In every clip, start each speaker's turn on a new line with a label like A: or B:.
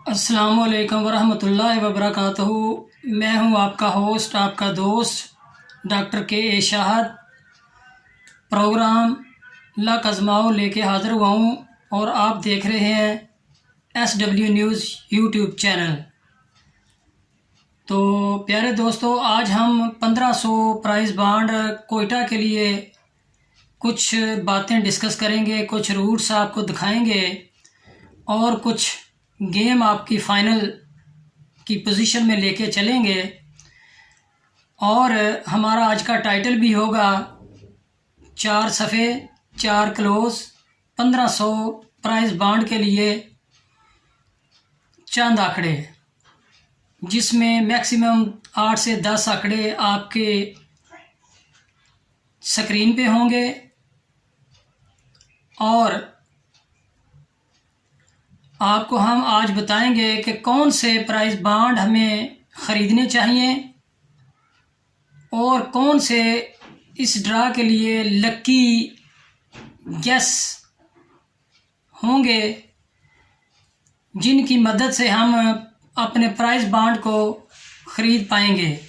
A: अस्सलामुअलैकुम वरहमतुल्लाहि वबरकातुहू। मैं हूं आपका होस्ट, आपका दोस्त डॉक्टर के ए शाहद। प्रोग्राम लक आज़माओ लेके हाज़िर हुआ हूं और आप देख रहे हैं SW न्यूज़ यूट्यूब चैनल। तो प्यारे दोस्तों, आज हम 1500 प्राइज़ बॉन्ड कोयटा के लिए कुछ बातें डिस्कस करेंगे, कुछ रूट्स आपको दिखाएंगे और कुछ गेम आपकी फ़ाइनल की पोजीशन में लेके चलेंगे। और हमारा आज का टाइटल भी होगा 4 सफ़े 4 क्लोज 1500 प्राइज़ बॉन्ड के लिए चंद आंकड़े, जिसमें मैक्सिमम 8 से 10 आंकड़े आपके स्क्रीन पे होंगे और आपको हम आज बताएंगे कि कौन से प्राइज़ बॉन्ड हमें ख़रीदने चाहिए और कौन से इस ड्रा के लिए लकी गेस होंगे, जिनकी मदद से हम अपने प्राइज़ बॉन्ड को ख़रीद पाएंगे।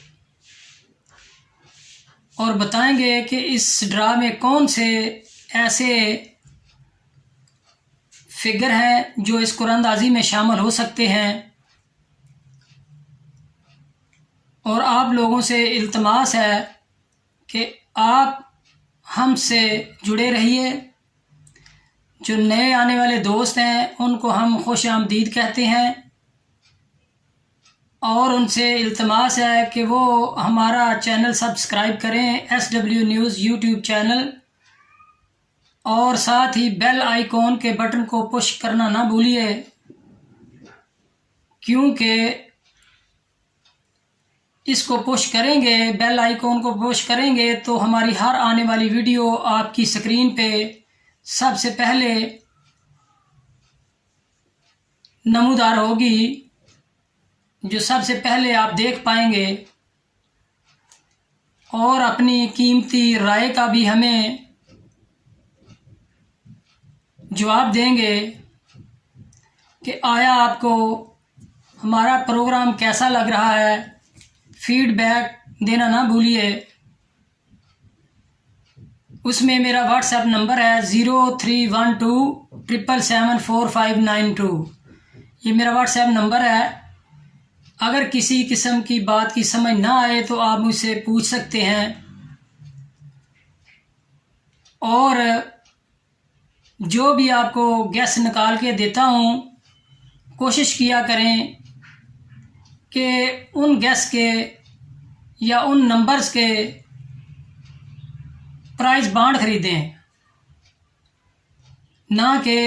A: और बताएंगे कि इस ड्रा में कौन से ऐसे फिगर हैं जो इस कुरानंदाजी में शामिल हो सकते हैं। और आप लोगों से इल्तमास है कि आप हमसे जुड़े रहिए। जो नए आने वाले दोस्त हैं उनको हम खुश आमदीद कहते हैं और उनसे इल्तमास है कि वो हमारा चैनल सब्सक्राइब करें, SW न्यूज़ यूट्यूब चैनल, और साथ ही बेल आइकॉन के बटन को पुश करना ना भूलिए, क्योंकि इसको पुश करेंगे, बेल आइकॉन को पुश करेंगे तो हमारी हर आने वाली वीडियो आपकी स्क्रीन पे सबसे पहले नमूदार होगी, जो सबसे पहले आप देख पाएंगे। और अपनी कीमती राय का भी हमें जवाब देंगे कि आया आपको हमारा प्रोग्राम कैसा लग रहा है। फीडबैक देना ना भूलिए। उसमें मेरा व्हाट्सएप नंबर है 0312777459 ये मेरा व्हाट्सएप नंबर है। अगर किसी किस्म की बात की समझ ना आए तो आप मुझसे पूछ सकते हैं। और जो भी आपको गैस निकाल के देता हूँ, कोशिश किया करें कि उन गैस के या उन नंबर्स के प्राइज़ बॉन्ड ख़रीदें, ना कि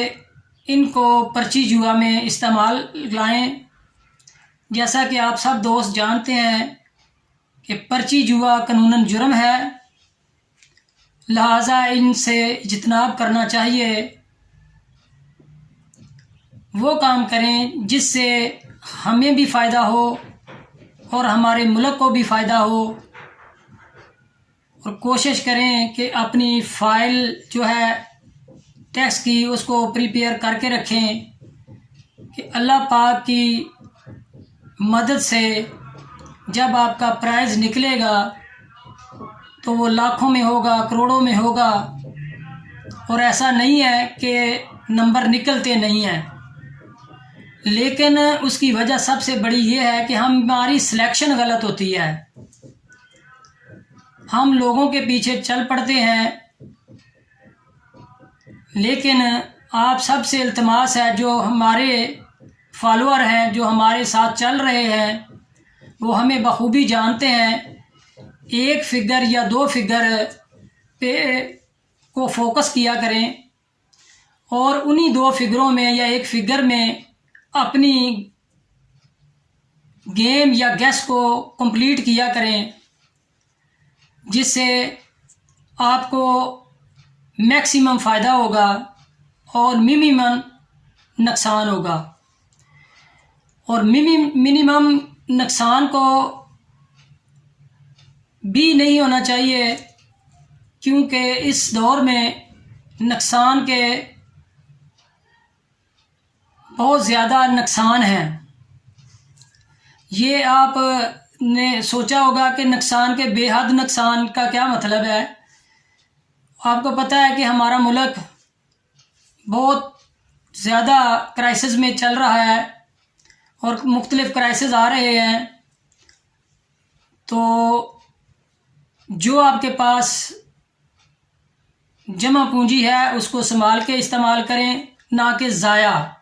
A: इनको पर्ची जुआ में इस्तेमाल लाएं। जैसा कि आप सब दोस्त जानते हैं कि पर्ची जुआ कानूनन जुर्म है, लिहाजा इनसे इज्तनाब करना चाहिए। वो काम करें जिससे हमें भी फ़ायदा हो और हमारे मुल्क को भी फ़ायदा हो। और कोशिश करें कि अपनी फ़ाइल जो है टैक्स की, उसको प्रिपेयर करके रखें कि अल्लाह पाक की मदद से जब आपका प्राइज़ निकलेगा तो वो लाखों में होगा, करोड़ों में होगा। और ऐसा नहीं है कि नंबर निकलते नहीं हैं, लेकिन उसकी वजह सबसे बड़ी ये है कि हमारी सिलेक्शन गलत होती है। हम लोगों के पीछे चल पड़ते हैं, लेकिन आप सबसे इल्तमास है, जो हमारे फॉलोअर हैं, जो हमारे साथ चल रहे हैं, वो हमें बखूबी जानते हैं। एक फिगर या दो फिगर पे को फोकस किया करें और उन्हीं दो फिगरों में या एक फिगर में अपनी गेम या गैस को कंप्लीट किया करें, जिससे आपको मैक्सिमम फ़ायदा होगा और मिनिमम नुकसान होगा। और मिनिमम नुकसान को भी नहीं होना चाहिए, क्योंकि इस दौर में नुकसान के बहुत ज़्यादा नुकसान है। ये आपने सोचा होगा कि नुकसान के बेहद नुकसान का क्या मतलब है। आपको पता है कि हमारा मुल्क बहुत ज़्यादा क्राइसिस में चल रहा है और मुख्तलिफ़ क्राइसिस आ रहे हैं। तो जो आपके पास जमा पूंजी है उसको संभाल के इस्तेमाल करें, ना कि ज़ाया।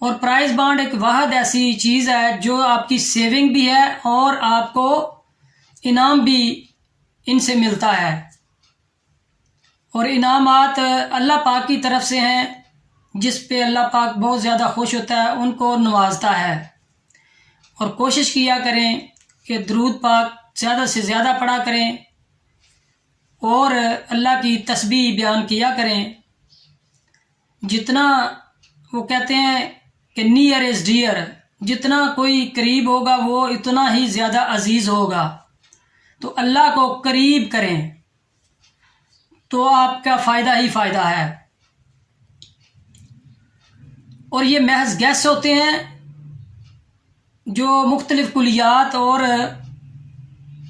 A: और प्राइस बॉन्ड एक वाहद ऐसी चीज़ है जो आपकी सेविंग भी है और आपको इनाम भी इनसे मिलता है। और इनामात अल्लाह पाक की तरफ से हैं, जिस पे अल्लाह पाक बहुत ज़्यादा खुश होता है, उनको नवाजता है। और कोशिश किया करें कि दरूद पाक ज़्यादा से ज़्यादा पढ़ा करें और अल्लाह की तस्बीह बयान किया करें। जितना वो कहते हैं कि नियर इज़ डियर, जितना कोई करीब होगा वो इतना ही ज़्यादा अजीज़ होगा। तो अल्लाह को करीब करें तो आपका फ़ायदा ही फ़ायदा है। और ये महज गैस होते हैं जो मुख्तलिफ़ कुलियात और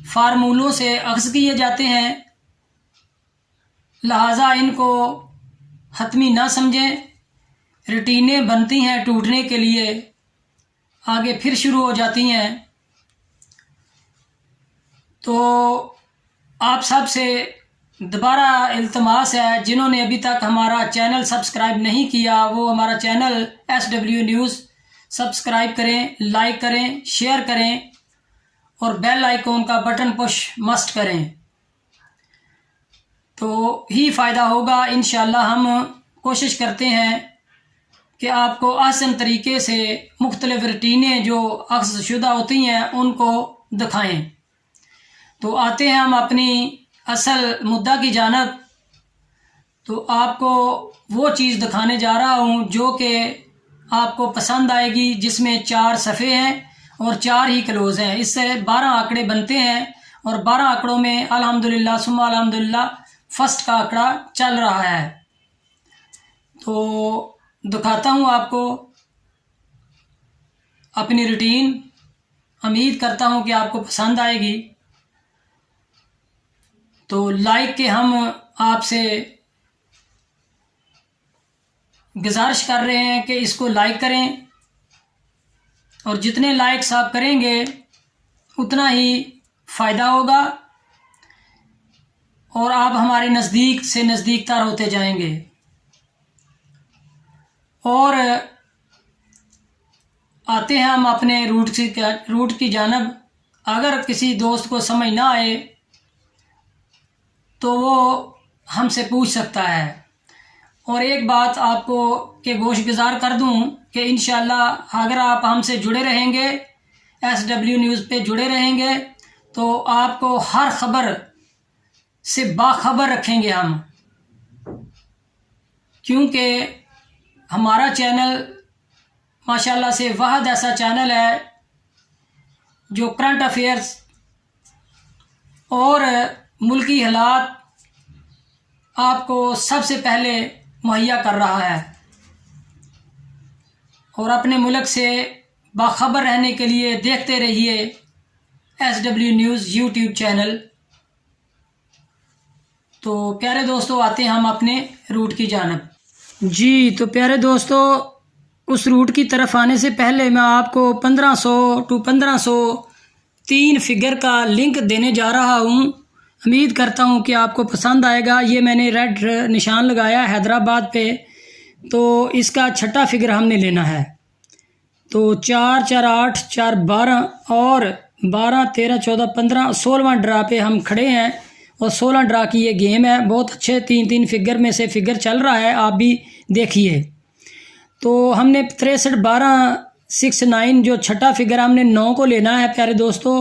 A: फार्मूलों से अख्ज़ किए जाते हैं, लिहाजा इनको हतमी ना समझें। रूटीनें बनती हैं टूटने के लिए, आगे फिर शुरू हो जाती हैं। तो आप सब से दोबारा इल्तमास है, जिन्होंने अभी तक हमारा चैनल सब्सक्राइब नहीं किया वो हमारा चैनल SW न्यूज़ सब्सक्राइब करें, लाइक करें, शेयर करें और बेल आइकॉन का बटन पुश मस्ट करें, तो ही फ़ायदा होगा। इंशाल्लाह हम कोशिश करते हैं कि आपको आसान तरीके से मुख्तलिफ़ रूटीनें जो अक्स शुदा होती हैं उनको दिखाएं। तो आते हैं हम अपनी असल मुद्दा की जानब। तो आपको वो चीज़ दिखाने जा रहा हूँ जो कि आपको पसंद आएगी, जिसमें 4 सफ़े हैं और 4 ही क्लोज़ हैं। इससे 12 आंकड़े बनते हैं और 12 आंकड़ों में अल्हम्दुलिल्लाह सुम्मा अल्हम्दुलिल्लाह फर्स्ट का आंकड़ा चल रहा है। तो दिखाता हूँ आपको अपनी रूटीन। उम्मीद करता हूँ कि आपको पसंद आएगी। तो लाइक के हम आपसे गुजारिश कर रहे हैं कि इसको लाइक करें, और जितने लाइक्स आप करेंगे उतना ही फ़ायदा होगा और आप हमारे नज़दीक से नज़दीक तर होते जाएंगे। और आते हैं हम अपने रूट की जानब। अगर किसी दोस्त को समझ ना आए तो वो हमसे पूछ सकता है। और एक बात आपको के गोशगुजार कर दूं कि इंशाल्लाह अगर आप हमसे जुड़े रहेंगे, SW न्यूज़ पे जुड़े रहेंगे, तो आपको हर ख़बर से बाखबर रखेंगे हम, क्योंकि हमारा चैनल माशाल्लाह से वाहद ऐसा चैनल है जो करंट अफेयर्स और मुल्की हालात आपको सबसे पहले मुहैया कर रहा है। और अपने मुल्क से बाखबर रहने के लिए देखते रहिए SW न्यूज़ यूट्यूब चैनल। तो प्यारे दोस्तों आते हैं हम अपने रूट की जानब। जी तो प्यारे दोस्तों, उस रूट की तरफ आने से पहले मैं आपको 1500 टू 1503 फिगर का लिंक देने जा रहा हूँ। उम्मीद करता हूँ कि आपको पसंद आएगा। ये मैंने रेड निशान लगाया हैदराबाद पे, तो इसका छठा फिगर हमने लेना है। तो 4 4 8 4 12 और 12 13 14 15 16वां ड्रा पे हम खड़े हैं और 16 ड्रा की ये गेम है। बहुत अच्छे 3-3 फिगर में से फिगर चल रहा है, आप भी देखिए। तो हमने 63 12 6 9 जो छठा फिगर हमने 9 को लेना है प्यारे दोस्तों।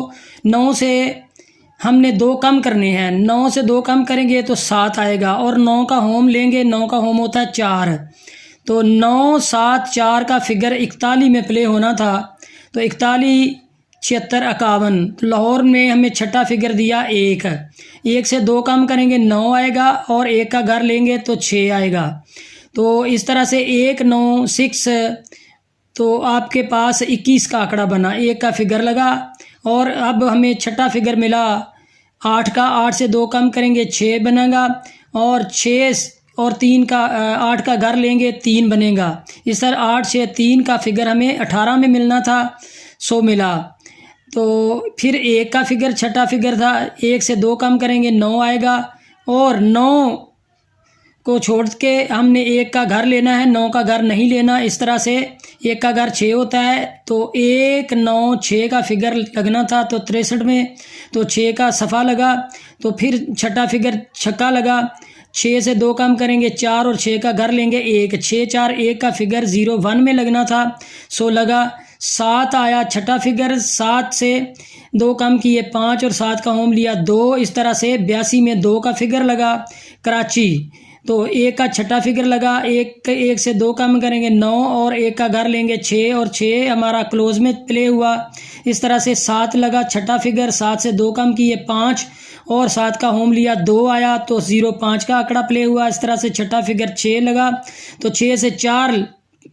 A: 9 से हमने 2 कम करने हैं, 9 से 2 कम करेंगे तो 7 आएगा और 9 का होम लेंगे। 9 का होम होता है 4, तो 9 7 4 का फिगर 41 में प्ले होना था। तो 41 76 51, तो लाहौर में हमें छठा फिगर दिया 1 से 2 कम करेंगे 9 आएगा और 1 का घर लेंगे तो 6 आएगा। तो इस तरह से 1 9 6, तो आपके पास 21 का आंकड़ा बना, 1 का फिगर लगा। और अब हमें छठा फिगर मिला 8 का, 8 से 2 कम करेंगे 6 बनेगा, और 6 और 3 का 8 का घर लेंगे 3 बनेगा। इस तरह 8 6 3 का फिगर हमें 18 में मिलना था, 100 मिला। तो फिर 1 का फिगर छठा फिगर था, 1 से 2 कम करेंगे 9 आएगा, और 9 को छोड़ के हमने 1 का घर लेना है, 9 का घर नहीं लेना। इस तरह से 1 का घर 6 होता है, तो 1 9 6 का फिगर लगना था, तो 63 में तो 6 का सफ़ा लगा। तो फिर छठा फिगर छक्का लगा, 6 से 2 कम करेंगे 4, और 6 का घर लेंगे 1, 6 4 1 का फिगर 0 1 में लगना था, 100 लगा। 7 आया छठा फिगर, 7 से 2 कम किए 5, और 7 का होम लिया 2। इस तरह से 82 में 2 का फिगर लगा कराची, तो 1 का छठा फिगर लगा, 1 से 2 कम करेंगे 9, और 1 का घर लेंगे 6, और 6 हमारा क्लोज में प्ले हुआ। इस तरह से 7 लगा छठा फिगर, 7 से 2 कम किए 5, और 7 का होम लिया 2 आया, तो 0 5 का आंकड़ा प्ले हुआ। इस तरह से छठा फिगर 6 लगा, तो 6 से 4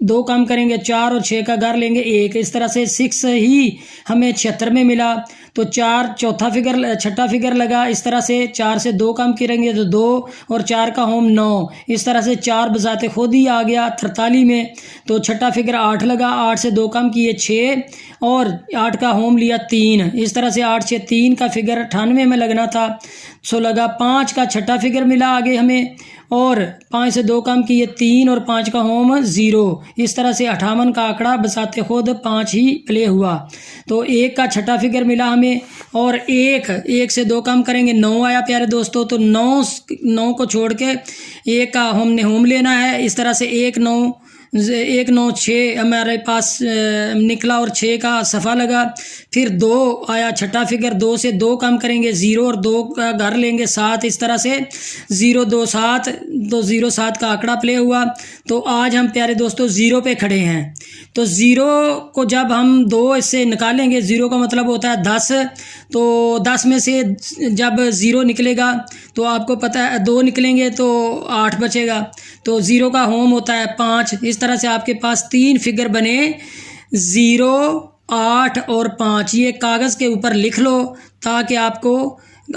A: 2 कम करेंगे 4, और 6 का घर लेंगे 1। इस तरह से 6 ही हमें 76 में मिला, तो 4 चौथा फिगर छठा फिगर लगा। इस तरह से 4 से 2 कम करेंगे तो 2, और 4 का होम 9। इस तरह से 4 बजाते खुद ही आ गया 43 में। तो छठा फिगर 8 लगा, 8 से 2 कम किए 6, और 8 का होम लिया 3। इस तरह से 8 6 3 का फिगर 98 में लगना था, 100 लगा। 5 का छठा फिगर मिला आगे हमें, और 5 से 2 कम किए 3, और 5 का होम 0। इस तरह से 58 का आंकड़ा बसाते खुद 5 ही प्ले हुआ। तो 1 का छठा फिगर मिला हमें, और 1 से 2 कम करेंगे 9 आया प्यारे दोस्तों। तो 9 को छोड़ के 1 का हमने होम लेना है। इस तरह से 1 9 6 हमारे पास निकला, और 6 का सफ़ा लगा। फिर 2 आया छठा फिगर, 2 से 2 कम करेंगे 0, और 2 का घर लेंगे 7। इस तरह से 0 2 7, तो 0 7 का आंकड़ा प्ले हुआ। तो आज हम प्यारे दोस्तों 0 पे खड़े हैं। तो 0 को जब हम 2 इससे निकालेंगे, 0 का मतलब होता है 10, तो 10 में से जब 0 निकलेगा तो आपको पता है 2 निकलेंगे तो 8 बचेगा। तो 0 का होम होता है 5। इस तरह से आपके पास 3 फिगर बने, 0 8 और 5। ये कागज़ के ऊपर लिख लो ताकि आपको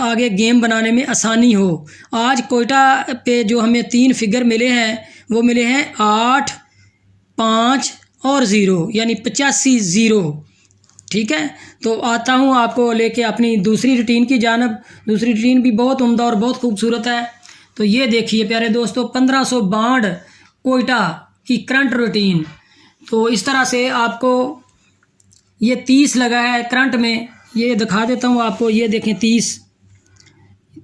A: आगे गेम बनाने में आसानी हो। आज कोयटा पे जो हमें 3 फिगर मिले हैं वो मिले हैं 8 5 और 0, यानी 85 0। ठीक है, तो आता हूँ आपको लेके अपनी दूसरी रूटीन की जानब। दूसरी रूटीन भी बहुत उम्दा और बहुत खूबसूरत है। तो ये देखिए प्यारे दोस्तों, 1562 कोयटा की करंट रूटीन। तो इस तरह से आपको ये 30 लगा है करंट में, ये दिखा देता हूँ आपको। ये देखें 30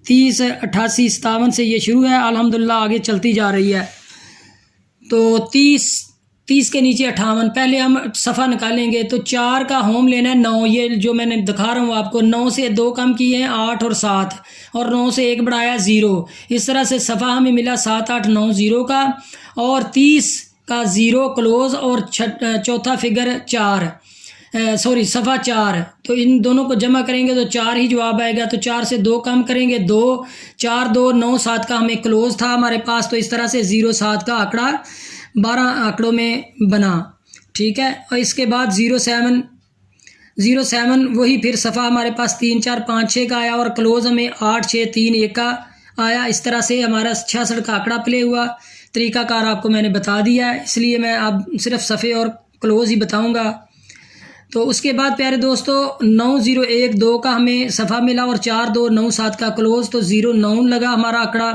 A: 88 57 से ये शुरू है, अल्हम्दुलिल्लाह आगे चलती जा रही है। तो 30 के नीचे 58। पहले हम सफ़ा निकालेंगे, तो 4 का होम लेना है 9। ये जो मैंने दिखा रहा हूँ आपको, 9 से 2 कम किए हैं 8 और 7, और 9 से 1 बढ़ाया 0। इस तरह से सफ़ा हमें मिला 7 8 9 0 का, और 30 का 0 क्लोज, और चौथा फिगर 4 सफ़ा 4। तो इन दोनों को जमा करेंगे तो 4 ही जवाब आएगा। तो 4 से 2 कम करेंगे 2, 4 2 9 7 का हमें क्लोज था हमारे पास। तो इस तरह से 0 7 का आंकड़ा 12 आंकड़ों में बना। ठीक है, और इसके बाद 0 7 वही फिर सफ़ा हमारे पास 3 4 5 6 का आया, और क्लोज हमें 8 6 3 1 का आया। इस तरह से हमारा 66 का आंकड़ा प्ले हुआ। तरीक़ाकार आपको मैंने बता दिया है, इसलिए मैं अब सिर्फ सफ़े और क्लोज ही बताऊँगा। तो उसके बाद प्यारे दोस्तों 9 0 1 2 का हमें सफ़ा मिला, और 4 2 9 7 का क्लोज। तो 0 9 लगा हमारा आंकड़ा।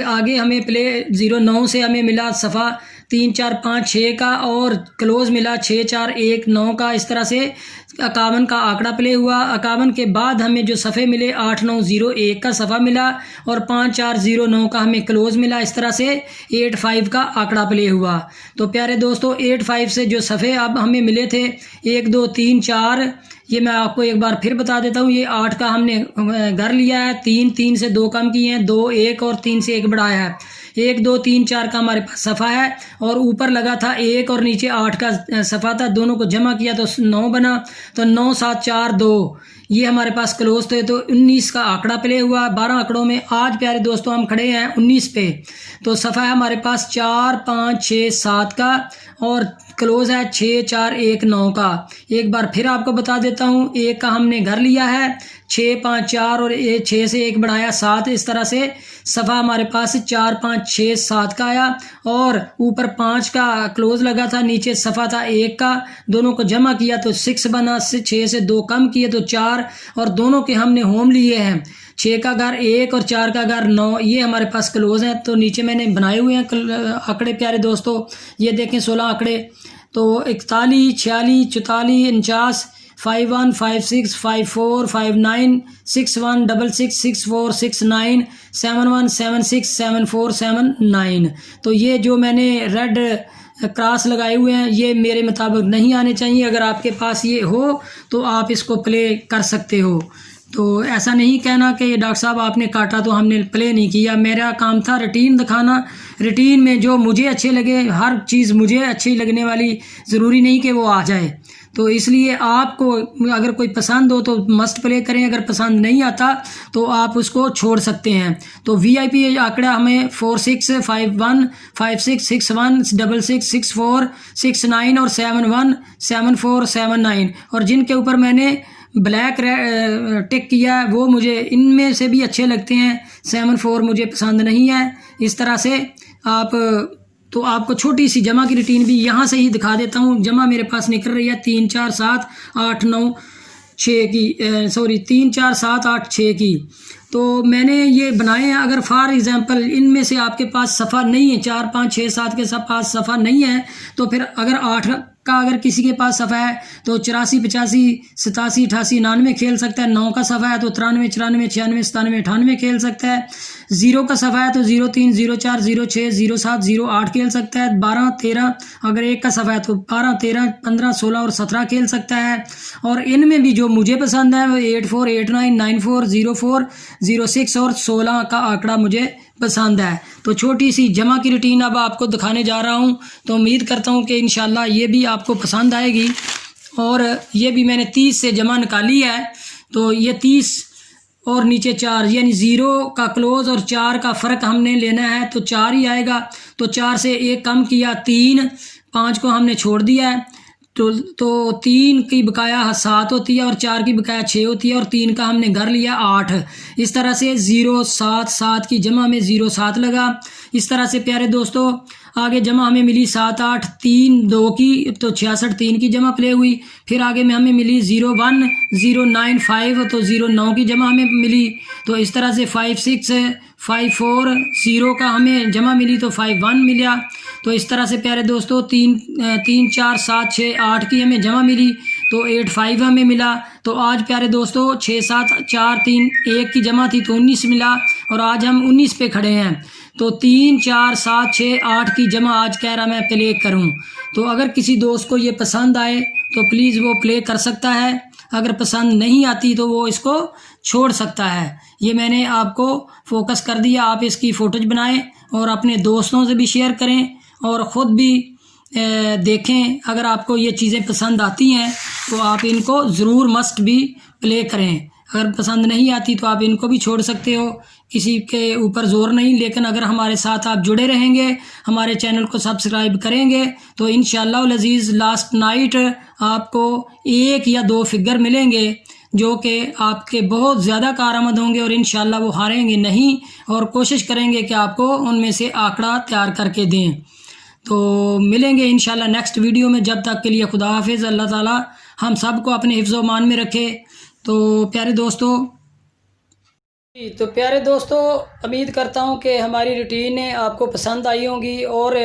A: आगे हमें प्ले 0 9 से हमें मिला सफ़ा 3 4 5 6 का, और क्लोज मिला 6 4 1 9 का। इस तरह से 51 का आंकड़ा प्ले हुआ। 51 के बाद हमें जो सफ़े मिले 8 9 0 1 का सफ़ा मिला, और 5 4 0 9 का हमें क्लोज मिला। इस तरह से 8 5 का आंकड़ा प्ले हुआ। तो प्यारे दोस्तों 8 5 से जो सफ़े अब हमें मिले थे 1 2 3 4, ये मैं आपको एक बार फिर बता देता हूँ। ये 8 का हमने घर लिया है, 3 3 से 2 कम किए हैं, 2 1 और 3 से 1 बढ़ाया है। 1 2 3 4 का हमारे पास सफ़ा है और ऊपर लगा था 1 और नीचे 8 का सफ़ा था, दोनों को जमा किया तो 9 बना। तो 9 7 4 2 ये हमारे पास क्लोज थे, तो 19 का आंकड़ा प्ले हुआ। 12 आंकड़ों में आज प्यारे दोस्तों हम खड़े हैं 19 पे। तो सफ़ा है हमारे पास 4 5 6 7 का और क्लोज है 6 4 1 9 का। एक बार फिर आपको बता देता हूँ, 1 का हमने घर लिया है, 6 5 4 और 6 से 1 बढ़ाया 7। इस तरह से सफ़ा हमारे पास 4 5 6 7 का आया और ऊपर 5 का क्लोज लगा था, नीचे सफ़ा था 1 का। दोनों को जमा किया तो 6 बना, 6 से 2 कम किए तो 4 और दोनों के हमने होम लिए हैं। 6 का घर 1 और 4 का घर 9, ये हमारे पास क्लोज हैं। तो नीचे मैंने बनाए हुए हैं आंकड़े प्यारे दोस्तों, ये देखें 16 आंकड़े। तो 41 46 44 49 51 56 54 59 61 66 64 69 71 76 74 79। तो ये जो मैंने रेड क्रॉस लगाए हुए हैं ये मेरे मुताबिक नहीं आने चाहिए। अगर आपके पास ये हो तो आप इसको प्ले कर सकते हो। तो ऐसा नहीं कहना कि डॉक्टर साहब आपने काटा तो हमने प्ले नहीं किया। मेरा काम था रूटीन दिखाना, रूटीन में जो मुझे अच्छे लगे, हर चीज़ मुझे अच्छी लगने वाली ज़रूरी नहीं कि वो आ जाए। तो इसलिए आपको अगर कोई पसंद हो तो मस्ट प्ले करें, अगर पसंद नहीं आता तो आप उसको छोड़ सकते हैं। तो VIP आंकड़ा हमें 4 6 5 1 5 6 6 1 6 6 6 4 6 9 और 7 1 7 4 7 9 और जिनके ऊपर मैंने ब्लैक टिक किया है वो मुझे इनमें से भी अच्छे लगते हैं। 7 4 मुझे पसंद नहीं है। इस तरह से आप तो आपको छोटी सी जमा की रूटीन भी यहाँ से ही दिखा देता हूँ। जमा मेरे पास निकल रही है 3 4 7 8 9 6 की, 3 4 7 8 6 की। तो मैंने ये बनाए हैं। अगर फॉर एग्जांपल इनमें से आपके पास सफ़ा नहीं है, 4 5 6 7 के पास सफ़ा नहीं है, तो फिर अगर 8 का अगर किसी के पास सफ़ा है तो 84 85 87 88 99 खेल सकता है। 9 का सफ़ा है तो 93 94 96 97 98 खेल सकता है। 0 का सफ़ा है तो 0 3 0 4 0 6 0 7 0 8 खेल सकता है। 12 13 अगर 1 का सफ़ा है तो 12 13 15 16 और 17 खेल सकता है। और इनमें भी जो मुझे पसंद है वो 8 4 8 9 9 4 0 4 0 6 और 16 का आंकड़ा मुझे पसंद है। तो छोटी सी जमा की रूटीन अब आपको दिखाने जा रहा हूँ। तो उम्मीद करता हूँ कि इंशाल्लाह ये भी आपको पसंद आएगी। और ये भी मैंने 30 से जमा निकाली है। तो ये 30 और नीचे 4 यानी 0 का क्लोज और 4 का फ़र्क हमने लेना है तो 4 ही आएगा। तो 4 से 1 कम किया 3, 5 को हमने छोड़ दिया है। तो 3 की बकाया 7 होती है और 4 की बकाया 6 होती है और 3 का हमने घर लिया 8। इस तरह से 0 7 7 की जमा में 0 7 लगा। इस तरह से प्यारे दोस्तों आगे जमा हमें मिली 7 8 3 2 की, तो 66 3 की जमा प्ले हुई। फिर आगे में हमें मिली 0 1 0 9 5, तो 0 9 की जमा हमें मिली। तो इस तरह से 5 6 5 4 0 का हमें जमा मिली तो 5 1 मिला। तो इस तरह से प्यारे दोस्तों 3 4 7 6 8 की हमें जमा मिली तो 8 5 हमें मिला। तो आज प्यारे दोस्तों 6 7 4 3 1 की जमा थी तो 19 मिला और आज हम 19 पे खड़े हैं। तो 3 4 7 6 8 की जमा आज कह रहा मैं प्ले करूं। तो अगर किसी दोस्त को ये पसंद आए तो प्लीज़ वो प्ले कर सकता है, अगर पसंद नहीं आती तो वो इसको छोड़ सकता है। ये मैंने आपको फोकस कर दिया। आप इसकी फ़ोटोज बनाएं और अपने दोस्तों से भी शेयर करें और ख़ुद भी देखें। अगर आपको ये चीज़ें पसंद आती हैं तो आप इनको ज़रूर मस्ट भी प्ले करें। अगर पसंद नहीं आती तो आप इनको भी छोड़ सकते हो, किसी के ऊपर ज़ोर नहीं। लेकिन अगर हमारे साथ आप जुड़े रहेंगे, हमारे चैनल को सब्सक्राइब करेंगे तो इंशाअल्लाह अज़ीज़ लास्ट नाइट आपको 1 या 2 फिगर मिलेंगे जो कि आपके बहुत ज़्यादा कारआमद होंगे और इंशाअल्लाह वो हारेंगे नहीं और कोशिश करेंगे कि आपको उनमें से आंकड़ा तैयार करके दें। तो मिलेंगे इंशाअल्लाह नेक्स्ट वीडियो में। जब तक के लिए खुदा हाफिज़। अल्लाह ताला हम सब को अपने हिफ्ज़ व मान में रखे। तो प्यारे दोस्तों उम्मीद करता हूँ कि हमारी रूटीन आपको पसंद आई होंगी और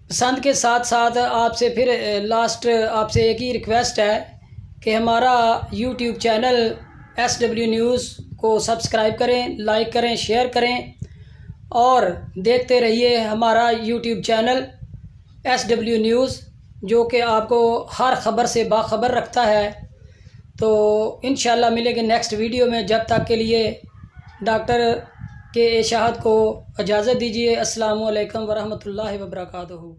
A: पसंद के साथ साथ आपसे फिर लास्ट आपसे एक ही रिक्वेस्ट है कि हमारा YouTube चैनल SW न्यूज़ को सब्सक्राइब करें, लाइक करें, शेयर करें और देखते रहिए हमारा YouTube चैनल SW न्यूज़ जो कि आपको हर ख़बर से बाखबर रखता है। तो इंशाल्लाह मिलेंगे नेक्स्ट वीडियो में। जब तक के लिए डॉक्टर के इशाअत को इजाज़त दीजिए। अस्सलामु अलैकुम वरहमतुल्लाहि वबरकातुहू।